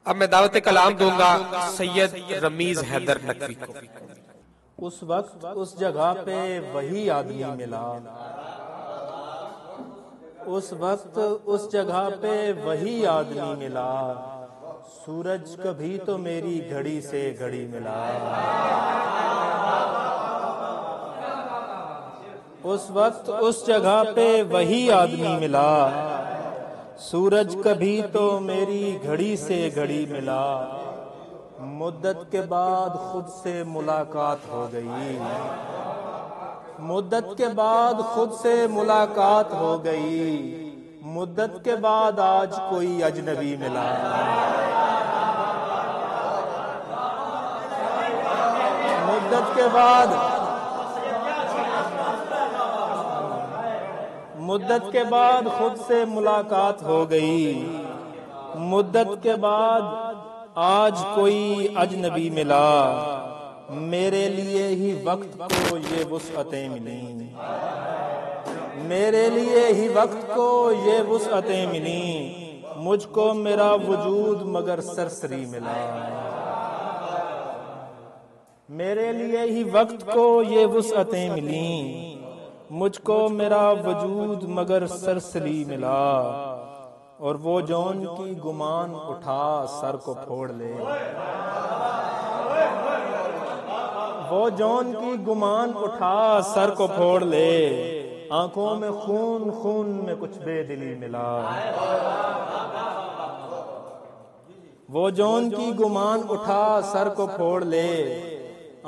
अब मैं दावत कलाम दूंगा सैयद रमीज हैदर नकवी को। उस वक्त उस जगह पे वही आदमी मिला, उस वक्त उस जगह पे वही आदमी मिला, सूरज कभी तो मेरी घड़ी से घड़ी मिला। उस वक्त उस जगह पे वही आदमी मिला, सूरज कभी तो मेरी घड़ी से घड़ी मिला। मुद्दत के बाद खुद से मुलाकात हो गई, मुद्दत के बाद खुद से मुलाकात हो गई, मुद्दत के बाद आज कोई अजनबी मिला। मुद्दत के बाद, मुद्दत के बाद खुद से मुलाकात हो गई, मुद्दत के बाद आज कोई अजनबी मिला। मेरे लिए ही वक्त को ये वुसअतें मिली, मेरे लिए ही वक्त को ये वुसअतें मिली, मुझको मेरा वजूद मगर सरसरी मिला। मेरे लिए ही वक्त को ये वुसअतें मिली, मुझको मेरा वजूद मगर सरसरी मिला। और वो जौन की गुमान उठा सर को फोड़ ले, वो जौन की गुमान उठा सर को फोड़ ले, आंखों में खून खून में कुछ बेदिली मिला। वो जौन की गुमान उठा सर को फोड़ ले,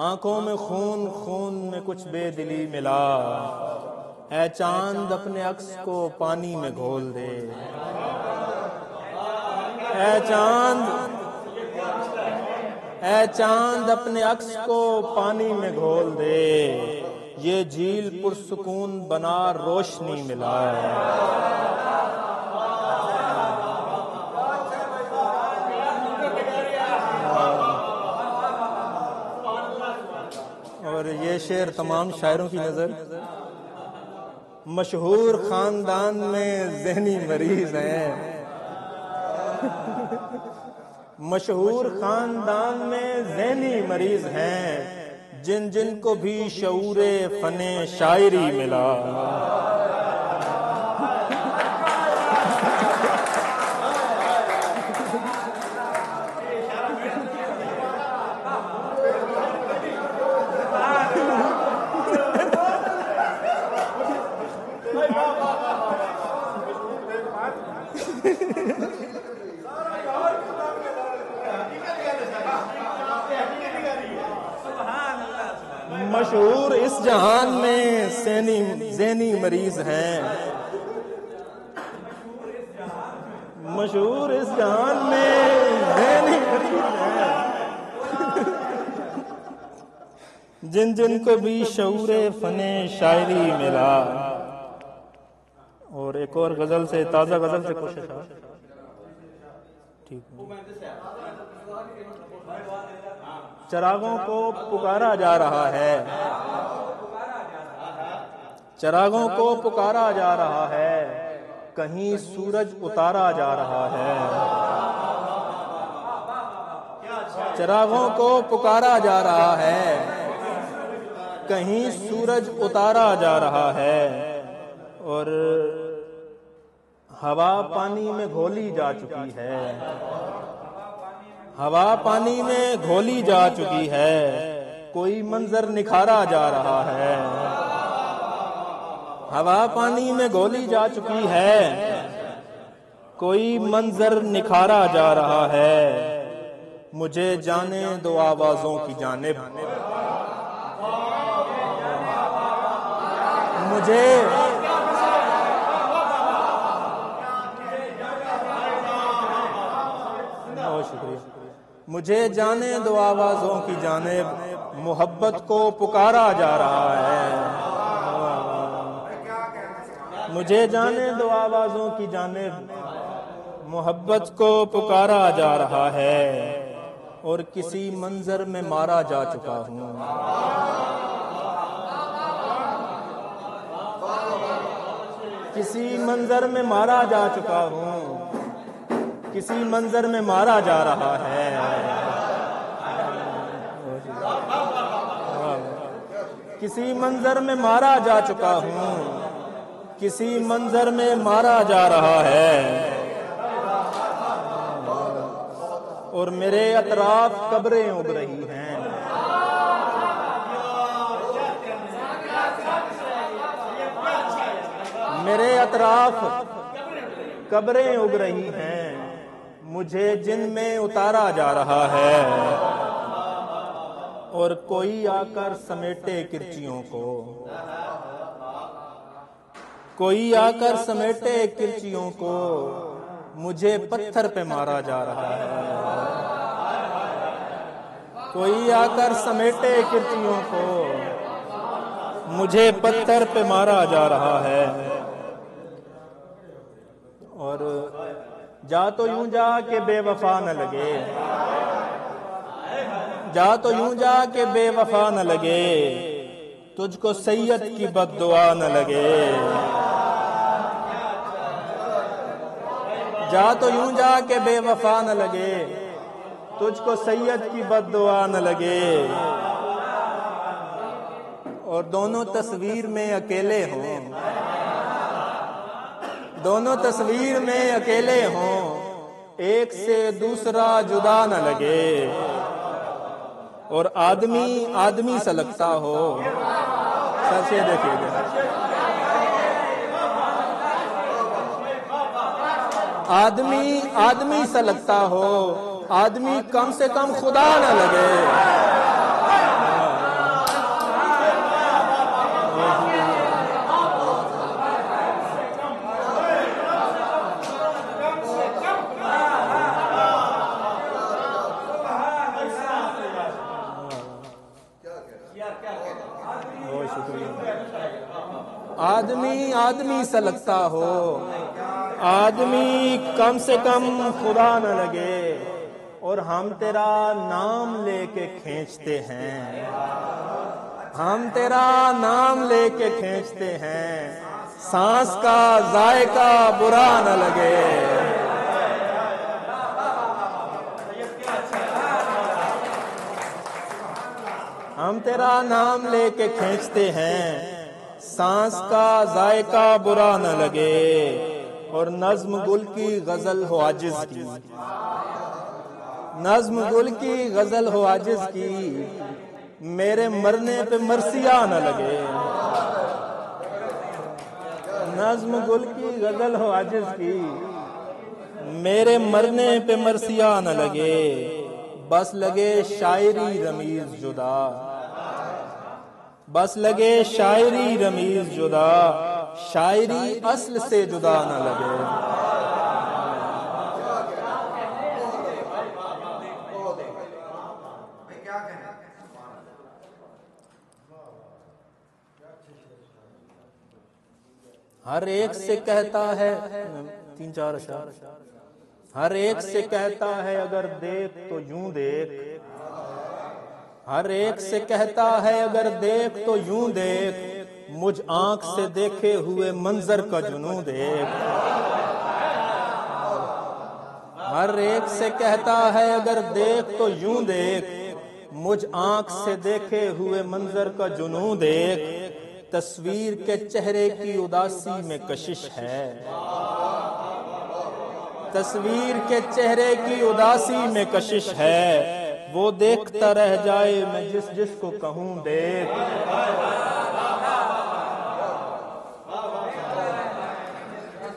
आंखों में खून खून में कुछ बेदिली मिला। ऐ चांद अपने अक्स को पानी में घोल दे, ऐ चांद अपने अक्स को पानी में घोल दे, ये झील पुरसुकून बना रोशनी मिला। और ये शेर तमाम शायरों की नजर मशहूर खानदान में ज़हनी मरीज हैं, मशहूर खानदान में ज़हनी मरीज हैं, जिन जिन को भी शऊरे फने शायरी मिला। मशहूर इस जहान में ज़हनी मरीज हैं, मशहूर इस जहान में ज़हनी मरीज हैं, जिन जिन को भी शऊरे फने शायरी मिला। और एक और गजल से, ताजा गजल से कोशिश है, ठीक है। चिरागों को पुकारा जा रहा है, चिरागों को पुकारा जा रहा है, कहीं सूरज उतारा जा रहा है। चिरागों को पुकारा जा रहा है, कहीं सूरज उतारा जा रहा है। और हवा पानी में घोली जा चुकी है, हवा पानी में घोली जा चुकी है, कोई मंजर निखारा जा रहा है। हवा पानी में घोली जा चुकी है, कोई मंजर निखारा जा रहा है। मुझे जाने दो आवाजों की जानिब, मुझे मुझे जाने दो आवाजों की जानिब, मोहब्बत को पुकारा जा रहा है। मुझे जाने दो आवाजों की जानिब, मोहब्बत को पुकारा जा रहा है। और किसी मंजर में मारा जा चुका हूँ, किसी मंजर में मारा जा चुका हूँ, किसी मंजर में मारा जा रहा है। किसी मंजर में मारा जा चुका हूँ, किसी मंजर में मारा जा रहा है, और मेरे अतराफ कब्रें उग रही हैं। मेरे अतराफ कब्रें उग रही हैं, मुझे जिनमें उतारा जा रहा है, और कोई आकर समेटे किरचियों को, कोई आकर समेटे किरचियों को, मुझे पत्थर पे मारा जा रहा है। कोई आकर समेटे किरचियों को, मुझे पत्थर पे मारा जा रहा है। और जा तो यूं जा के बेवफा न लगे, जा तो यूं जा के बेवफा न लगे, तुझको सैयद की बद्दुआ न लगे। जा तो यूं जा के बेवफा न लगे, तुझको सैयद की बद्दुआ न लगे। और दोनों तस्वीर में अकेले हों, दोनों तस्वीर में अकेले हों, एक से दूसरा जुदा न लगे। और आदमी आदमी सा लगता हो, सच ये देखिएगा, आदमी आदमी सा लगता हो, आदमी कम से कम खुदा न लगे। आदमी आदमी सा लगता हो, आदमी कम से कम खुदा न लगे। और हम तेरा नाम लेके खींचते हैं, हम तेरा नाम लेके खींचते हैं, सांस का जायका बुरा न लगे। हम तेरा नाम लेके खींचते हैं, सांस का जायका बुरा न लगे। और नज्म गुल की गजल हो आजिज की, नज्म गुल की गजल हो आजिज की, मेरे मरने पे मरसिया न लगे। नज्म गुल की गजल हो आजिज की, मेरे मरने पे मरसिया न लगे। बस लगे शायरी रमीज जुदा, बस लगे शायरी रमीज जुदा, शायरी असल से जुदा न लगे। हर एक से कहता है, 3-4 अशआर, हर एक से कहता है अगर देख तो यूं देख, हर एक से कहता है अगर देख तो यूं देख, मुझ आंख से देखे हुए मंजर का जुनूं देख। हर एक से कहता है अगर देख तो यूं देख, मुझ आंख से देखे हुए मंजर का जुनूं देख। तस्वीर के चेहरे की उदासी में कशिश है, तस्वीर के चेहरे की उदासी में कशिश है, वो देखता रह जाए मैं जिस जिसको कहूं देख।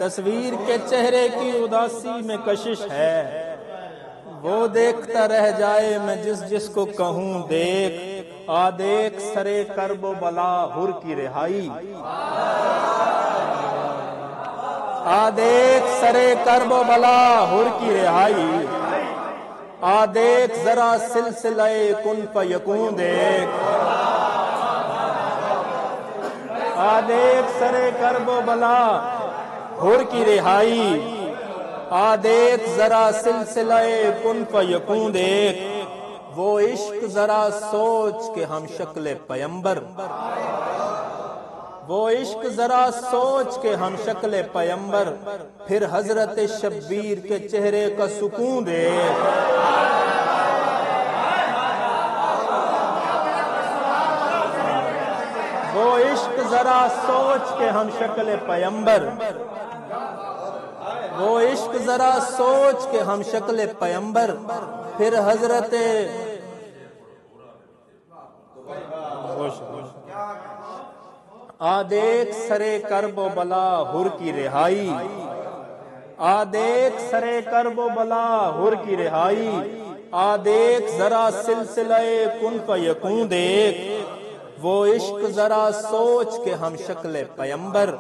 तस्वीर के चेहरे की उदासी में कशिश है, वो देखता रह जाए मैं जिस जिसको कहूं देख। आ देख सरे करबो बला हुर की रिहाई, आ देख सरे करबो बला हुर की रिहाई। आ देख जरा सिलसिले कुन फयकूं देख, आ देख सरे करबो बला हुर की रिहाई। आ देख जरा सिलसिले कुन फयकूं देख, वो इश्क जरा सोच के हम शक्ल पैगंबर, वो इश्क जरा सोच के हम शक्ल पैगंबर, फिर हजरत शब्बीर के चेहरे का सुकून दे। वो इश्क जरा सोच के हम शक्ल पैगंबर, वो इश्क जरा सोच के हम शक्ल पैगंबर, फिर हजरत आदेख सरे करबो बला हुर की रिहाई, आदेख सरे करबो बला हुर की रिहाई, आदेख जरा सिलसिले कुन फयकूं देख। वो इश्क जरा सोच के हम शक्ल पैगंबर,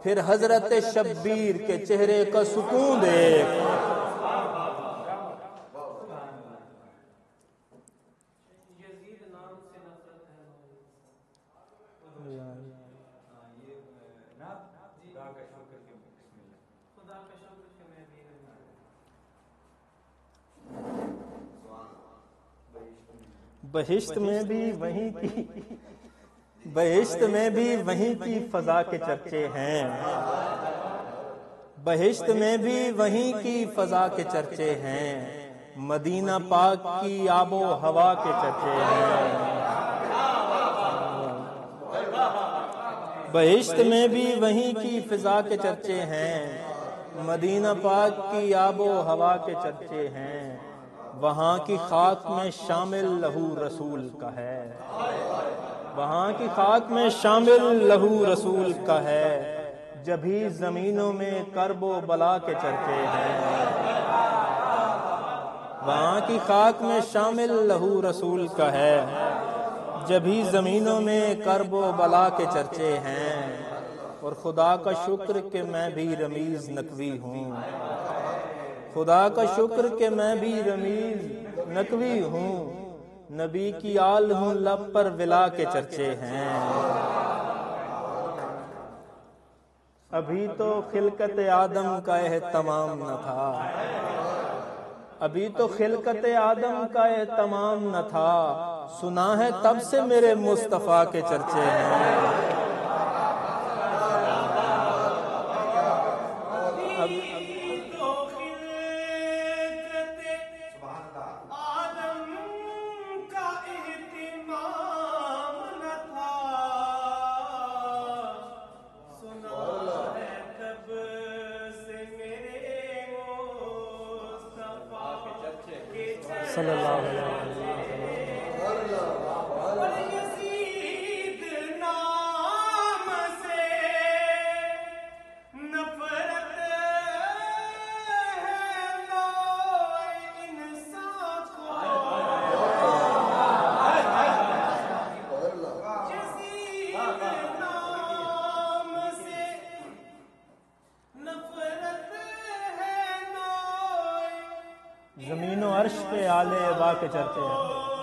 फिर हजरत शब्बीर के चेहरे का सुकून देख। बहिश्त में भी वहीं की, बहिश्त में भी वहीं की फजा के चर्चे हैं, बहिश्त में भी वहीं की फजा के चर्चे हैं, मदीना पाक की आबो हवा के चर्चे हैं। बहिश्त में भी वहीं की फिजा के चर्चे हैं, मदीना पाक की आबो हवा के चर्चे हैं। वहाँ की खाक में शामिल लहू रसूल का है, वहाँ की खाक में शामिल लहू रसूल का है, जभी जमीनों में करबो बला के चर्चे हैं। वहाँ की खाक में शामिल लहू रसूल का है, जभी जमीनों में करबो बला के चर्चे हैं। और खुदा का शुक्र कि मैं भी रमीज नकवी हूँ, खुदा का शुक्र कि मैं भी रमीज नकवी हूँ, नबी की आल हूँ लब पर विला के चर्चे हैं। अभी तो खिलकत आदम का एहतमाम न था, अभी तो खिलकत आदम का एहतमाम न था, सुना है तब से मेरे मुस्तफा के चर्चे हैं। सल्लल्लाहु अलैहि ज़मीनो अर्श पे आले बा के चर्चे हैं।